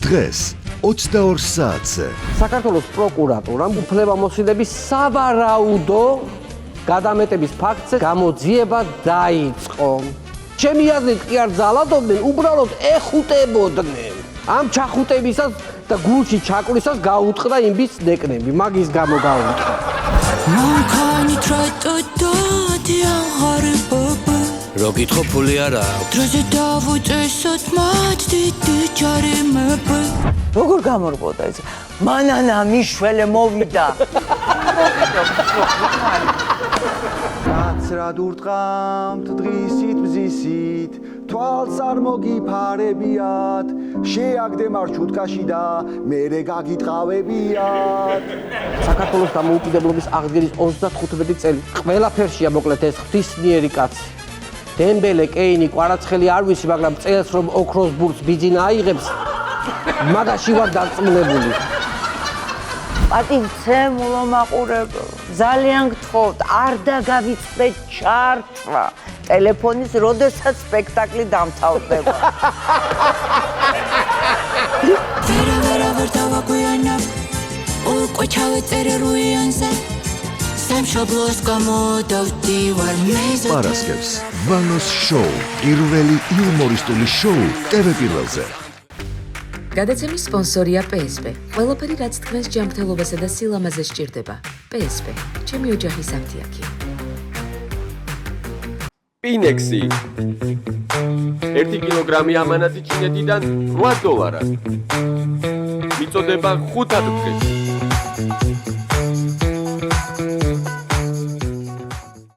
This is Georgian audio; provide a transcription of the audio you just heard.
დღეს 22 საათზე. საქართველოს პროკურატურამ უფლებამოსილების სავარაუდო გადამეტების ფაქტზე გამოძიება დაიწყო. ჩემი აზრით კი არ ძალადობდნენ, უბრალოდ ეხუტებოდნენ. ამ ჩახუტებისას და გულში ჩაკვრისას გაუტყდა იმის ნეკნები, მაგის გამო გაუტყდა. რო გითხო ფული არა აქვს. დროზე დავუწესოთ მათ დიდი ჯარიმები. როგორ გამორბოდა ეს? მანანა მიშველე მოვიდა. კაცრად ურტყამთ დღისით ბზისით, თვალს არ მოგიფარებიათ, შეაგდე მარშრუტკაში და მერე გაგიტყავებიათ. საქართველოს დამოუკიდებლობის აღდგენის 35 წელი. ყველაფერშია მოკლედ ეს ღვთისმიერი კაცი. დემბელე, კეინი, კვარაცხელი არ ვიცი, მაგრამ წელს რომ ოქროს ბურთს ბიძინა აიღებს, მაგაში ვარ დარწმუნებული. პატივცემულო მაყურებელო, ძალიან გთხოვთ, არ დაგავიწყდეთ ჩართვა ტელეფონის, როდესაც სპექტაკლი დამთავრდება. ვერ დავაგვიანებ, უკვე ჩავეწერე რუიანზე. სამშობლოს გამოდავდივარ მეზობლად. პარასკევს ვანოს შოუ, პირველი იუმორისტული შოუ ტელეპირველზე. გადაცემის სპონსორია PSP. ყველაფერი რაც თქვენს ჯანმრთელობასა და სილამაზეს სჭირდება. PSP. ჩემი ოჯახის ამთიაქი. პინექსი 1 კილოგრამი ამანათი ჩინეთიდან $8. მიწოდება 5 დღეს.